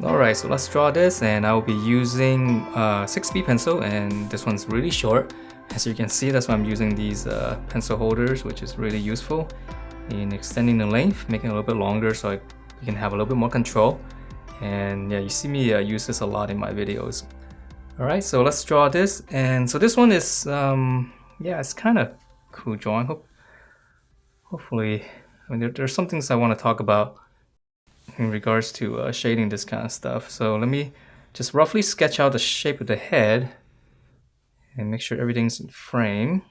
Alright, so let's draw this, and I will be using 6B pencil, and this one's really short. As you can see, that's why I'm using these pencil holders, which is really useful in extending the length, making it a little bit longer so you can have a little bit more control. And yeah, you see me use this a lot in my videos. Alright, so let's draw this. And so this one is, yeah, it's kind of cool drawing. Hopefully, I mean, there's some things I want to talk about in regards to shading this kind of stuff. So let me just roughly sketch out the shape of the head and make sure everything's in frame.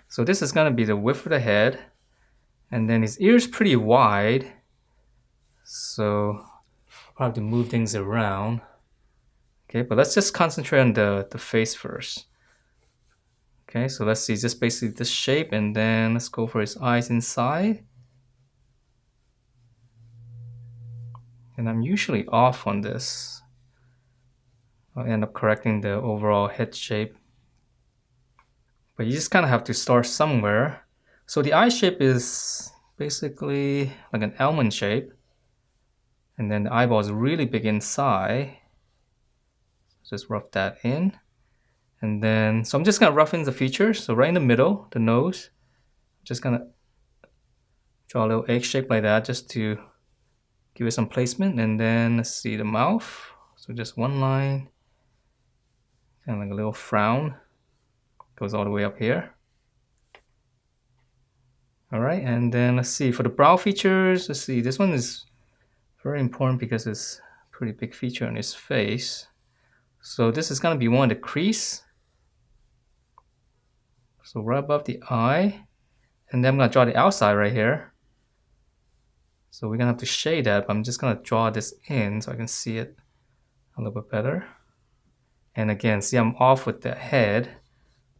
So this is going to be the width of the head, and then his ear's pretty wide, so I'll probably have to move things around. Okay, but let's just concentrate on the face first. Okay, so let's see, just basically this shape, and then let's go for his eyes inside. And I'm usually off on this. I'll end up correcting the overall head shape. But you just kind of have to start somewhere. So the eye shape is basically like an almond shape. And then the eyeball is really big inside. Just rough that in. And then, so I'm just gonna rough in the features. So right in the middle, the nose, I'm just gonna draw a little egg shape like that just to give it some placement. And then let's see the mouth. So just one line, kind of like a little frown, goes all the way up here. All right, and then let's see for the brow features. Let's see, this one is very important because it's a pretty big feature on his face. So this is gonna be one of the crease. So right above the eye, and then I'm gonna draw the outside right here. So we're gonna have to shade that, but I'm just gonna draw this in so I can see it a little bit better. And again, see I'm off with the head,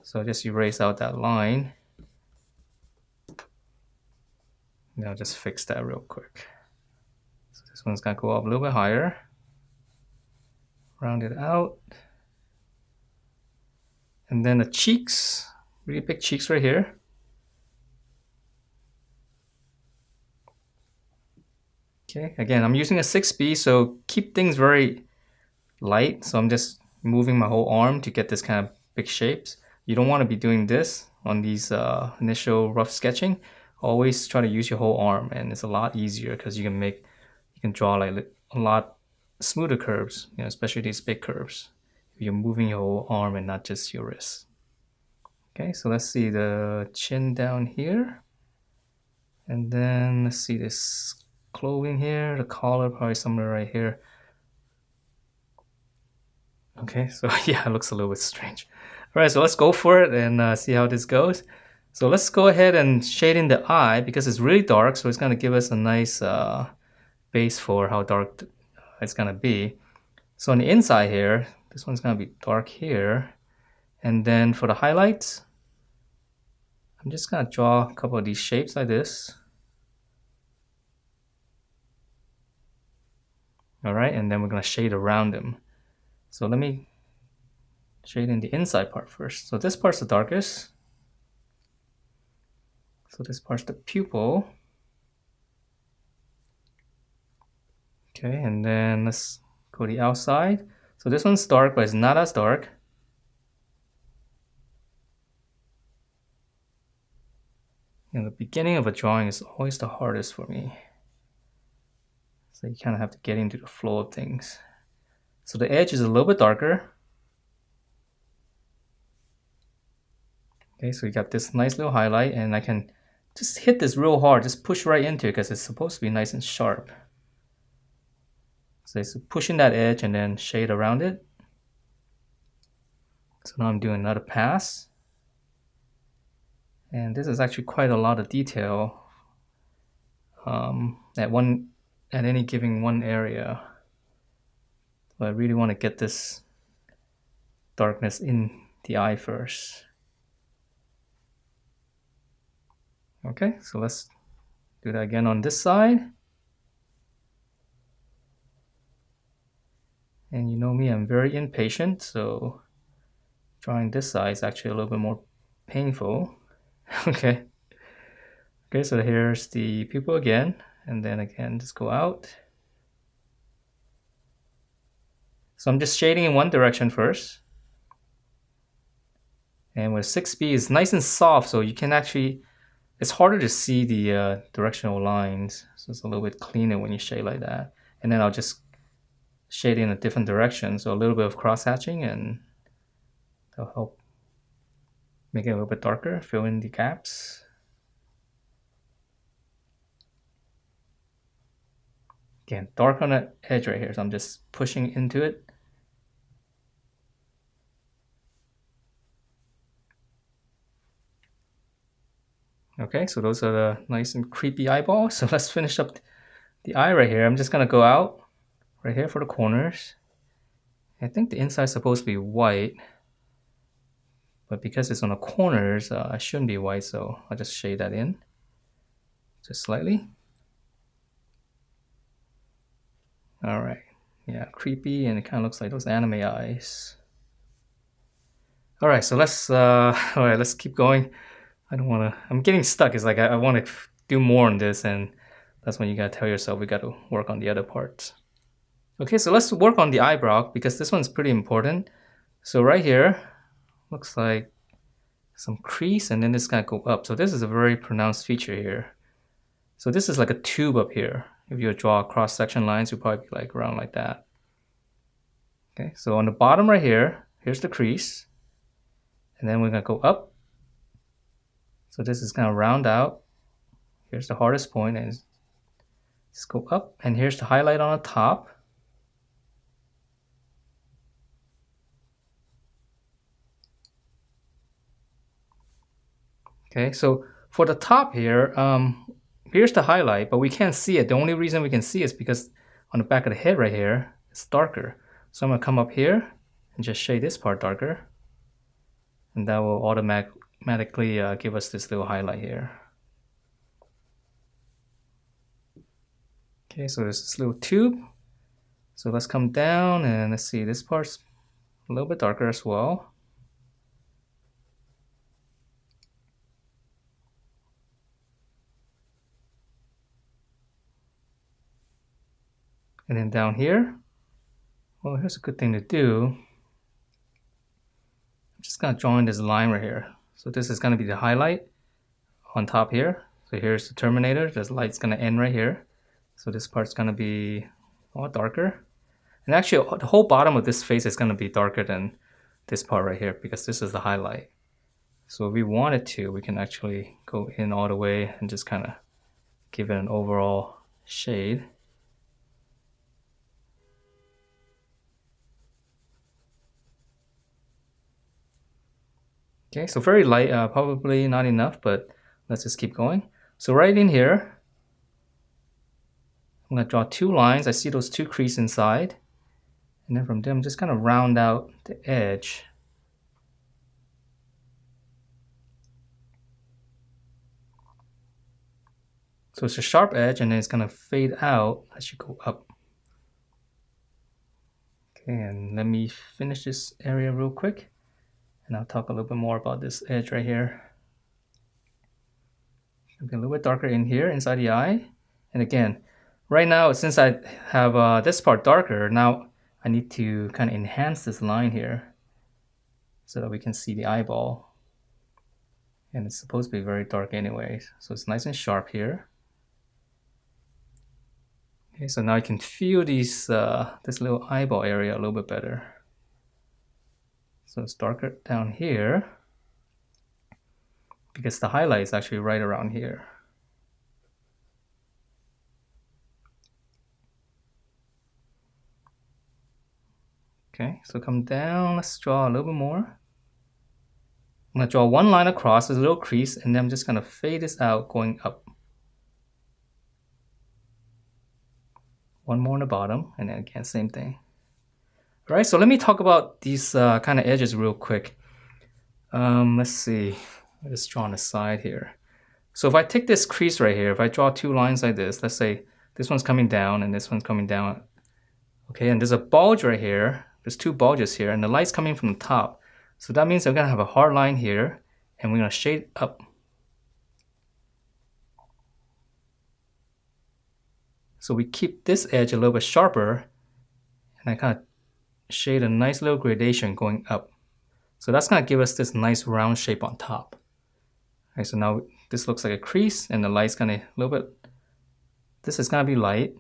so I just erase out that line. Now just fix that real quick. So this one's gonna go up a little bit higher. Round it out. And then the cheeks, really big cheeks right here. Okay, again, I'm using a 6B, so keep things very light. So I'm just moving my whole arm to get this kind of big shapes. You don't want to be doing this on these initial rough sketching. Always try to use your whole arm, and it's a lot easier because you can draw like a lot smoother curves, especially these big curves. If you're moving your whole arm and not just your wrist. Okay, so let's see the chin down here. And then let's see this clothing here, the collar probably somewhere right here. Okay, so yeah, it looks a little bit strange. All right, so let's go for it and see how this goes. So let's go ahead and shade in the eye because it's really dark, so it's gonna give us a nice base for how dark it's gonna be. So on the inside here, this one's gonna be dark here. And then for the highlights, I'm just gonna draw a couple of these shapes like this. All right, and then we're gonna shade around them. So let me shade in the inside part first. So this part's the darkest. So this part's the pupil. Okay, and then let's go the outside. So this one's dark, but it's not as dark. The beginning of a drawing is always the hardest for me. So you kind of have to get into the flow of things. So the edge is a little bit darker. Okay, so you got this nice little highlight, and I can just hit this real hard, just push right into it because it's supposed to be nice and sharp. So it's pushing that edge and then shade around it. So now I'm doing another pass. And this is actually quite a lot of detail at any given one area. But I really want to get this darkness in the eye first. Okay, so let's do that again on this side. And you know me, I'm very impatient, so drawing this side is actually a little bit more painful. Okay. Okay, so here's the pupil again, and then again, just go out. So I'm just shading in one direction first. And with 6B, it's nice and soft, so you can actually, it's harder to see the directional lines. So it's a little bit cleaner when you shade like that. And then I'll just shade in a different direction. So a little bit of cross hatching, and that'll help make it a little bit darker, fill in the gaps. Again, dark on the edge right here, so I'm just pushing into it. Okay, so those are the nice and creepy eyeballs. So let's finish up the eye right here. I'm just gonna go out right here for the corners. I think the inside is supposed to be white, but because it's on the corners, it shouldn't be white, so I'll just shade that in just slightly. All right, yeah, creepy, and it kind of looks like those anime eyes. All right, so let's keep going. I don't want to, I'm getting stuck. It's like I want to do more on this, and that's when you gotta tell yourself we gotta work on the other parts. Okay, so let's work on the eyebrow because this one's pretty important. So right here, looks like some crease, and then this gonna go up. So this is a very pronounced feature here. So this is like a tube up here. If you draw cross-section lines, you'll probably be like around like that. Okay, so on the bottom right here, here's the crease. And then we're gonna go up. So this is gonna round out. Here's the hardest point, and just go up. And here's the highlight on the top. Okay, so for the top here, here's the highlight, but we can't see it. The only reason we can see it is because on the back of the head right here, it's darker. So I'm gonna come up here and just shade this part darker. And that will automatically give us this little highlight here. Okay, so there's this little tube. So let's come down and let's see, this part's a little bit darker as well. And then down here, well, here's a good thing to do. I'm just gonna draw in this line right here. So this is gonna be the highlight on top here. So here's the terminator. This light's gonna end right here. So this part's gonna be a lot darker. And actually, the whole bottom of this face is gonna be darker than this part right here because this is the highlight. So if we wanted to, we can actually go in all the way and just kind of give it an overall shade. Okay, so very light, probably not enough, but let's just keep going. So right in here, I'm gonna draw two lines. I see those two creases inside. And then from there, I'm just gonna round out the edge. So it's a sharp edge, and then it's gonna fade out as you go up. Okay, and let me finish this area real quick. And I'll talk a little bit more about this edge right here. It'll be a little bit darker in here, inside the eye. And again, right now, since I have this part darker, now I need to kind of enhance this line here so that we can see the eyeball. And it's supposed to be very dark anyway, so it's nice and sharp here. Okay, so now you can feel these this little eyeball area a little bit better. So it's darker down here because the highlight is actually right around here. Okay, so come down, let's draw a little bit more. I'm gonna draw one line across, there's a little crease, and then I'm just gonna fade this out going up. One more on the bottom, and then again, same thing. All right, so let me talk about these kind of edges real quick. Let's see, let's draw on the side here. So if I take this crease right here, if I draw two lines like this, let's say this one's coming down and this one's coming down. Okay, and there's a bulge right here. There's two bulges here, and the light's coming from the top. So that means I'm gonna have a hard line here, and we're gonna shade up. So we keep this edge a little bit sharper, and I kind of shade a nice little gradation going up. So that's gonna give us this nice round shape on top. Alright, so now this looks like a crease and the light's gonna a little bit, this is gonna be light.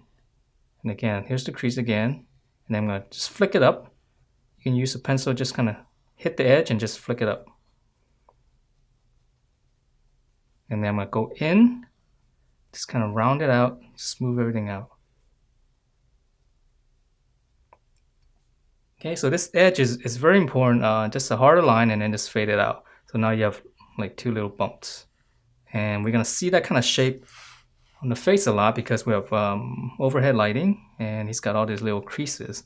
And again, here's the crease again. And then I'm gonna just flick it up. You can use a pencil, just kind of hit the edge and just flick it up. And then I'm gonna go in, just kind of round it out, smooth everything out. Okay, so this edge is very important, just a harder line and then just fade it out. So now you have like two little bumps. And we're gonna see that kind of shape on the face a lot because we have overhead lighting and he's got all these little creases.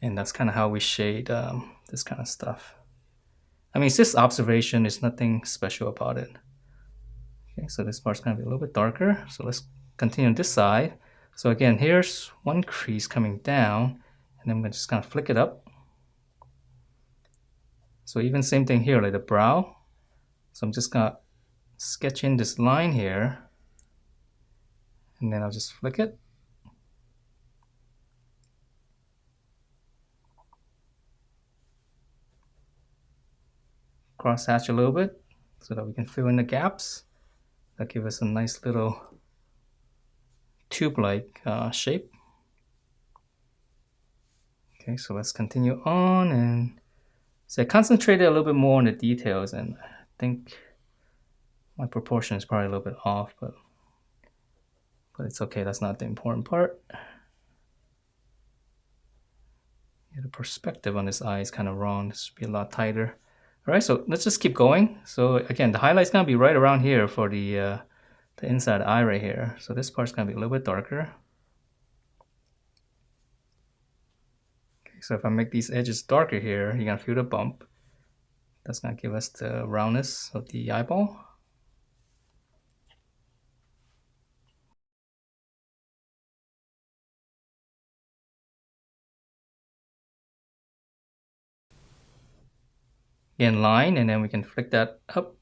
And that's kind of how we shade this kind of stuff. I mean, it's just observation, there's nothing special about it. Okay, so this part's gonna be a little bit darker. So let's continue on this side. So again, here's one crease coming down and then I'm just gonna flick it up. So even same thing here, like the brow. So I'm just gonna sketch in this line here and then I'll just flick it. Cross hatch a little bit so that we can fill in the gaps. That gives us a nice little tube-like shape. Okay, so let's continue on, and so I concentrated a little bit more on the details, and I think my proportion is probably a little bit off, but it's okay, that's not the important part. Yeah, the perspective on this eye is kind of wrong. This should be a lot tighter. All right, so let's just keep going. So again, the highlight's gonna be right around here for the inside eye right here. So this part's gonna be a little bit darker. Okay, so if I make these edges darker here, you're gonna feel the bump. That's gonna give us the roundness of the eyeball. Again, line, and then we can flick that up.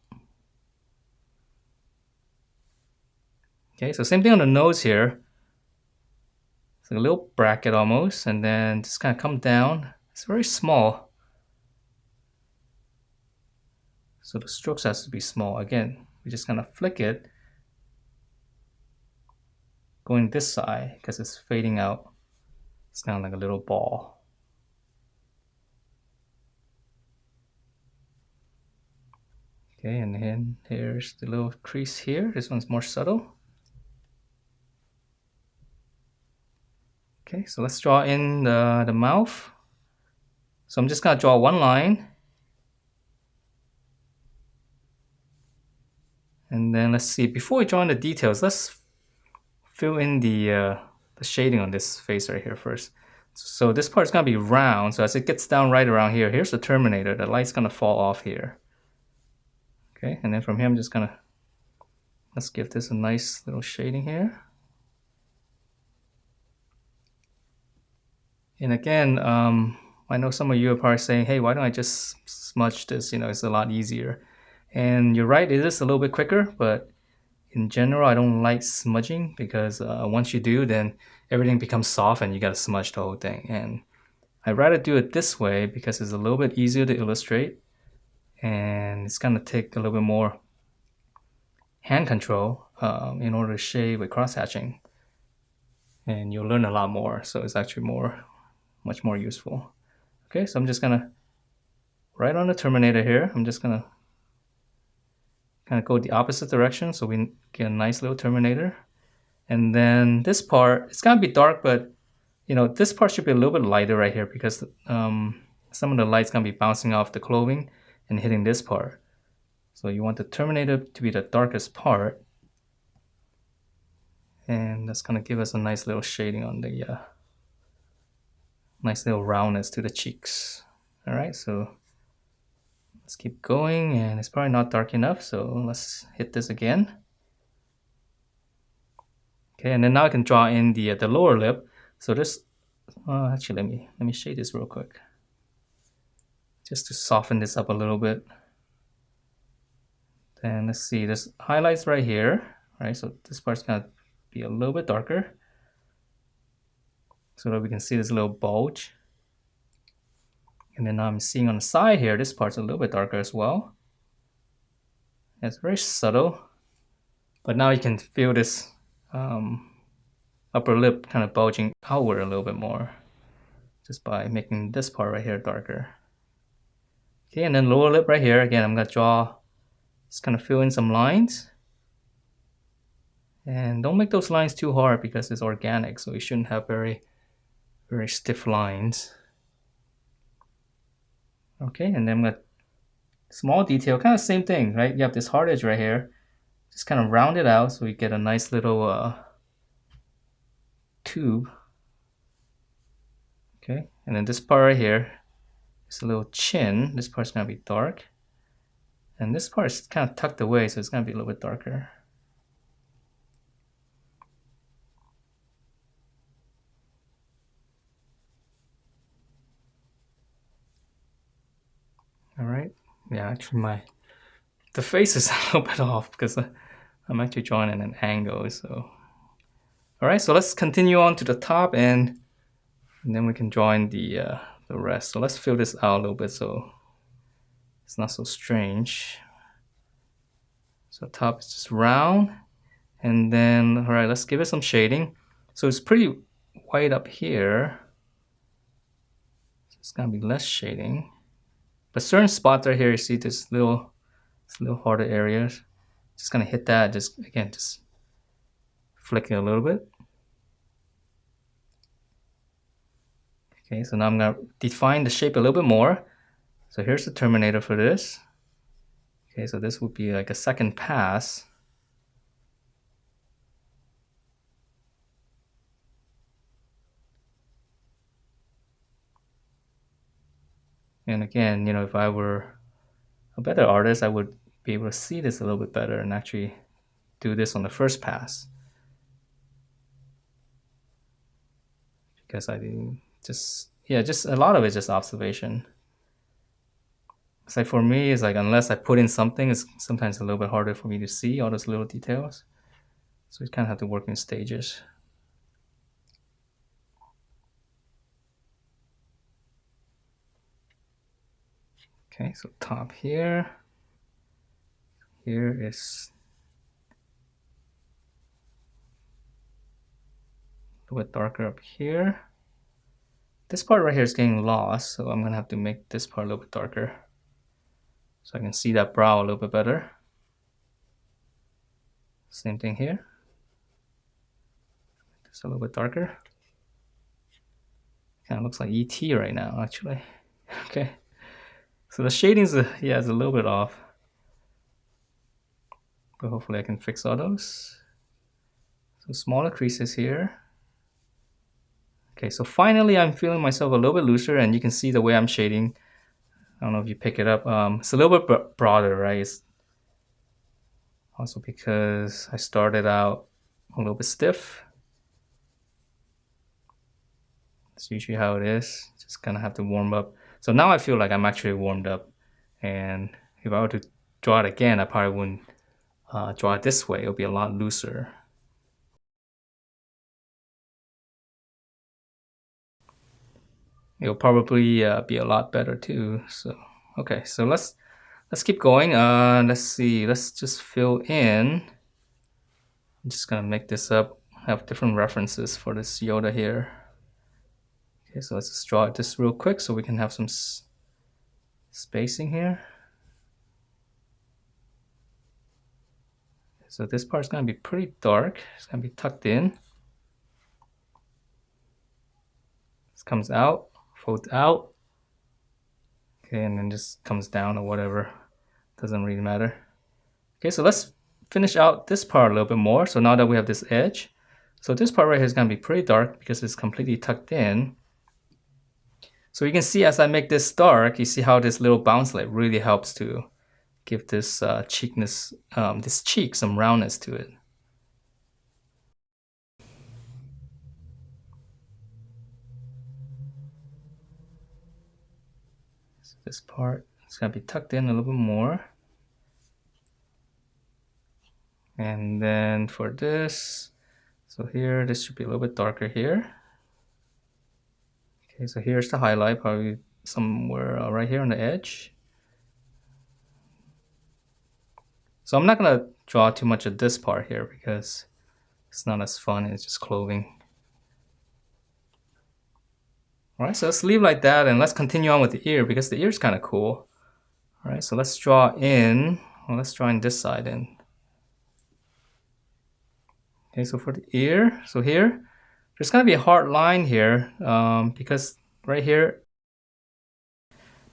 Okay, so same thing on the nose here. It's like a little bracket almost, and then just kind of come down. It's very small. So the strokes has to be small. Again, we just kind of flick it, going this side because it's fading out. It's kind of like a little ball. Okay, and then here's the little crease here. This one's more subtle. Okay, so let's draw in the mouth. So I'm just gonna draw one line. And then let's see, before we draw in the details, let's fill in the shading on this face right here first. So this part's gonna be round, so as it gets down right around here, here's the terminator, the light's gonna fall off here. Okay, and then from here I'm just gonna, let's give this a nice little shading here. And again, I know some of you are probably saying, hey, why don't I just smudge this, you know, it's a lot easier. And you're right, it is a little bit quicker, but in general, I don't like smudging because once you do, then everything becomes soft and you gotta smudge the whole thing. And I'd rather do it this way because it's a little bit easier to illustrate and it's gonna take a little bit more hand control in order to shade with cross-hatching. And you'll learn a lot more, so it's actually much more useful. Okay, so I'm just gonna, right on the terminator here, I'm just gonna kind of go the opposite direction so we get a nice little terminator. And then this part, it's gonna be dark, but you know, this part should be a little bit lighter right here because some of the light's gonna be bouncing off the clothing and hitting this part. So you want the terminator to be the darkest part. And that's gonna give us a nice little shading on the nice little roundness to the cheeks. All right, so let's keep going, and it's probably not dark enough, so let's hit this again. Okay, and then now I can draw in the lower lip. So this, actually, let me shade this real quick, just to soften this up a little bit. Then let's see, there's highlights right here, right? So this part's gonna be a little bit darker, so that we can see this little bulge. And then I'm seeing on the side here, this part's a little bit darker as well. It's very subtle, but now you can feel this upper lip kind of bulging outward a little bit more just by making this part right here darker. Okay, and then lower lip right here, again, I'm gonna draw, just kind of fill in some lines. And don't make those lines too hard because it's organic, so you shouldn't have very stiff lines. Okay, and then I'm gonna, small detail, kind of same thing, right? You have this hard edge right here. Just kind of round it out so you get a nice little tube. Okay, and then this part right here is a little chin. This part's gonna be dark. And this part is kind of tucked away, so it's gonna be a little bit darker. All right, yeah, actually the face is a little bit off because I'm actually drawing at an angle, so. All right, so let's continue on to the top and then we can draw in the rest. So let's fill this out a little bit so it's not so strange. So top is just round, and then, all right, let's give it some shading. So it's pretty white up here. So it's gonna be less shading. But certain spots right here, you see this little harder areas. Just gonna hit that, just flick it a little bit. Okay, so now I'm gonna define the shape a little bit more. So here's the terminator for this. Okay, so this would be like a second pass. And again, you know, if I were a better artist, I would be able to see this a little bit better and actually do this on the first pass. Because I didn't just a lot of it's just observation. It's like for me, it's like unless I put in something, it's sometimes a little bit harder for me to see all those little details. So you kind of have to work in stages. Okay, so top here. Here is a little bit darker up here. This part right here is getting lost, so I'm gonna have to make this part a little bit darker so I can see that brow a little bit better. Same thing here. Just a little bit darker. Kind of looks like ET right now, actually. Okay. So the shading's is a little bit off, but hopefully I can fix all those. So smaller creases here. Okay, so finally I'm feeling myself a little bit looser, and you can see the way I'm shading. I don't know if you pick it up. It's a little bit broader, right? It's also because I started out a little bit stiff. That's usually how it is. Just kind of have to warm up. So now I feel like I'm actually warmed up. And if I were to draw it again, I probably wouldn't draw it this way. It'll be a lot looser. It'll probably be a lot better too. So okay, so let's keep going. Let's see. Let's just fill in. I'm just gonna make this up. I have different references for this Yoda here. Okay, so let's just draw this real quick so we can have some spacing here. So this part's gonna be pretty dark. It's gonna be tucked in. This comes out, folds out. Okay, and then just comes down or whatever. Doesn't really matter. Okay, so let's finish out this part a little bit more. So now that we have this edge, so this part right here is gonna be pretty dark because it's completely tucked in. So you can see as I make this dark, you see how this little bounce light really helps to give this cheekness, this cheek some roundness to it. So this part is gonna be tucked in a little bit more. And then for this, so here, this should be a little bit darker here. Okay, so here's the highlight, probably somewhere right here on the edge. So I'm not gonna draw too much of this part here because it's not as fun, it's just clothing. Alright, so let's leave like that and let's continue on with the ear because the ear is kind of cool. Alright, so let's draw in, well, let's draw in this side in. Okay, so for the ear, so here, there's gonna be a hard line here because right here,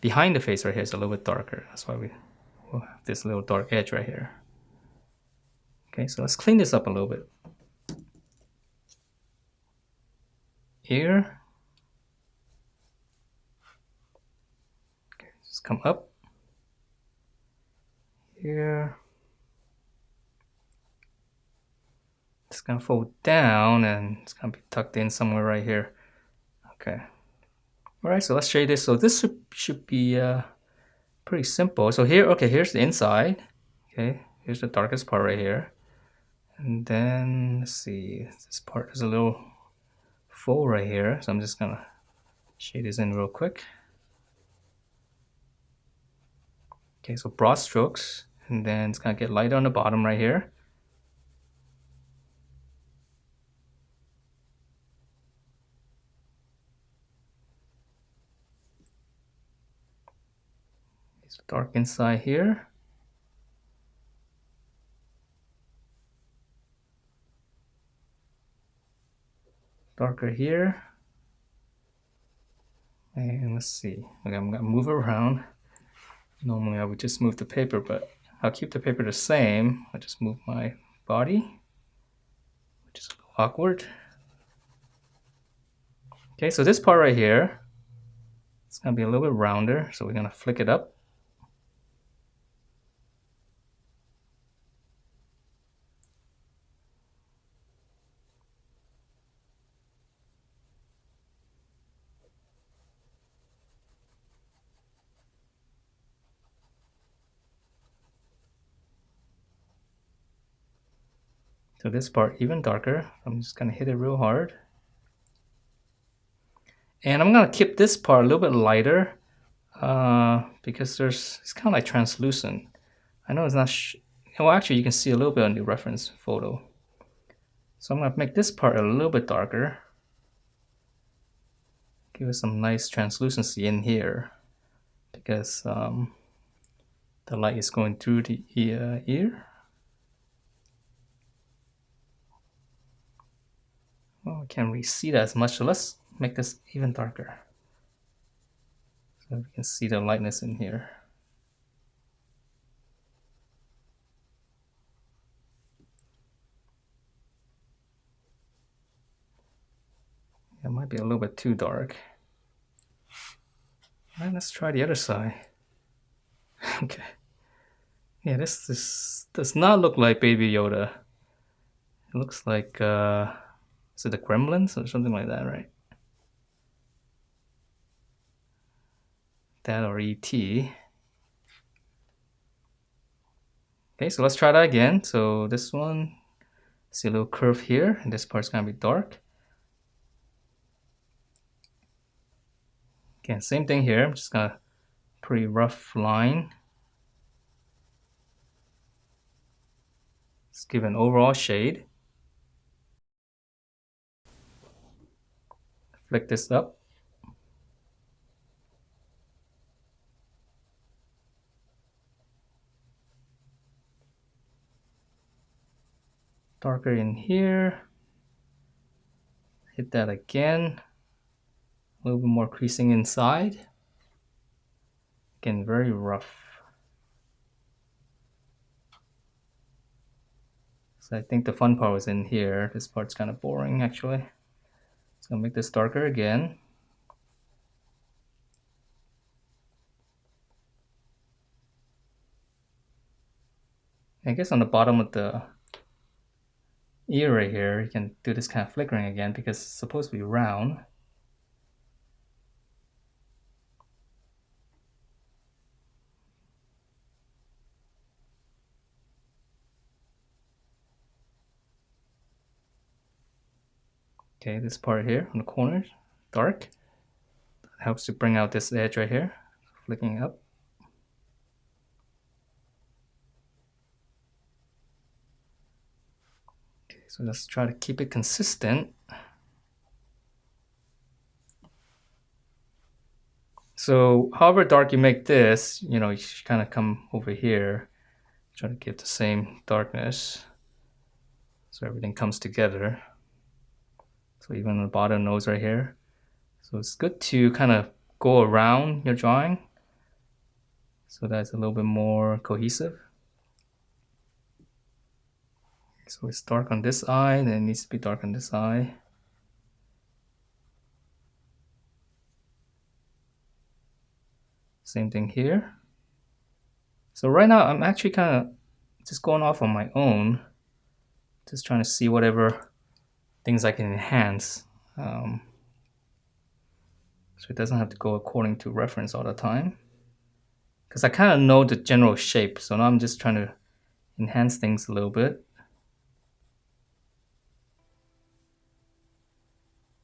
behind the face right here is a little bit darker. That's why we will have this little dark edge right here. Okay, so let's clean this up a little bit. Ear. Okay, just come up. Here. It's gonna fold down and it's gonna be tucked in somewhere right here. Okay. Alright, so let's shade this. So this should be pretty simple. So here, okay, here's the inside. Okay, here's the darkest part right here. And then, let's see, this part is a little fold right here. So I'm just gonna shade this in real quick. Okay, so broad strokes. And then it's gonna get lighter on the bottom right here. It's dark inside here. Darker here. And let's see. Okay, I'm gonna move around. Normally I would just move the paper, but I'll keep the paper the same. I'll just move my body, which is a little awkward. Okay, so this part right here, it's gonna be a little bit rounder, so we're gonna flick it up. So this part even darker. I'm just gonna hit it real hard. And I'm gonna keep this part a little bit lighter because it's kind of like translucent. I know it's not, well actually you can see a little bit on the reference photo. So I'm gonna make this part a little bit darker. Give it some nice translucency in here because the light is going through the ear. Well, I can't really see that as much, so let's make this even darker. So we can see the lightness in here. It might be a little bit too dark. All right, let's try the other side. Okay. Yeah, this does not look like Baby Yoda. It looks like, is it the Gremlins or something like that, right? That or E.T. Okay, so let's try that again. So this one, see a little curve here, and this part's gonna be dark. Again, same thing here. I'm just gonna pretty rough line. Let's give an overall shade. Flick this up. Darker in here. Hit that again. A little bit more creasing inside. Again, very rough. So I think the fun part was in here. This part's kind of boring actually. So I'll make this darker again. I guess on the bottom of the ear right here, you can do this kind of flickering again because it's supposed to be round. Okay, this part here on the corners, dark. It helps to bring out this edge right here, flicking up. Okay, so let's try to keep it consistent. So however dark you make this, you know, you should kind of come over here, try to give the same darkness so everything comes together. So even on the bottom nose right here. So it's good to kind of go around your drawing so that's a little bit more cohesive. So it's dark on this eye, then it needs to be dark on this eye. Same thing here. So right now I'm actually kind of just going off on my own, just trying to see whatever things I can enhance. So it doesn't have to go according to reference all the time. Because I kind of know the general shape, so now I'm just trying to enhance things a little bit.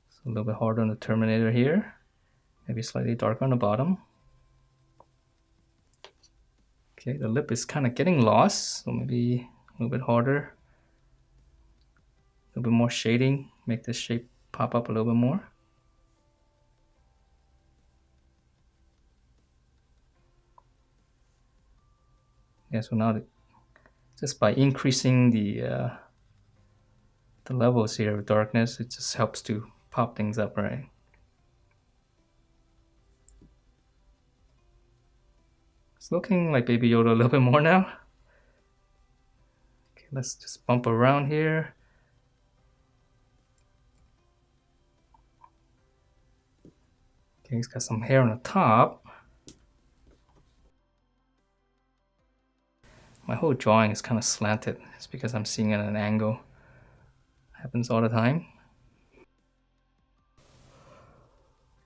So a little bit harder on the Terminator here. Maybe slightly darker on the bottom. Okay, the lip is kind of getting lost, so maybe a little bit harder. A little bit more shading, make this shape pop up a little bit more. Yeah, so now just by increasing the levels here of darkness, it just helps to pop things up, right? It's looking like Baby Yoda a little bit more now. Okay, let's just bump around here. Okay, he's got some hair on the top. My whole drawing is kind of slanted. It's because I'm seeing it at an angle. Happens all the time.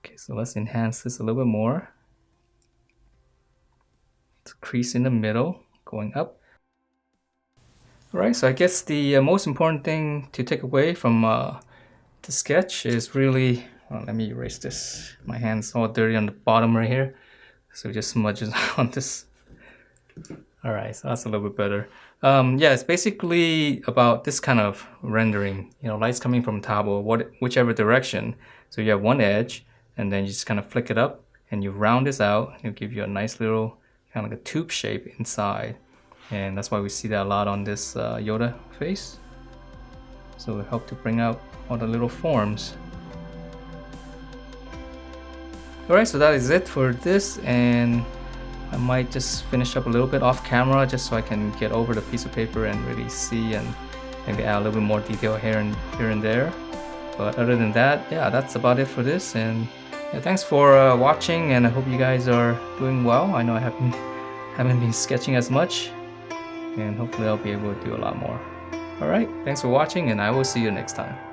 Okay, so let's enhance this a little bit more. It's a crease in the middle, going up. Alright, so I guess the most important thing to take away from the sketch is really, let me erase this. My hand's all dirty on the bottom right here. So it just smudges on this. Alright, so that's a little bit better. Yeah, it's basically about this kind of rendering. You know, light's coming from top or whichever direction. So you have one edge, and then you just kind of flick it up, and you round this out. It'll give you a nice little kind of like a tube shape inside. And that's why we see that a lot on this Yoda face. So it helped to bring out all the little forms. Alright, so that is it for this, and I might just finish up a little bit off camera just so I can get over the piece of paper and really see and maybe add a little bit more detail here and there. But other than that, yeah, that's about it for this. And yeah, thanks for watching, and I hope you guys are doing well. I know I haven't been sketching as much, and hopefully I'll be able to do a lot more. Alright, thanks for watching, and I will see you next time.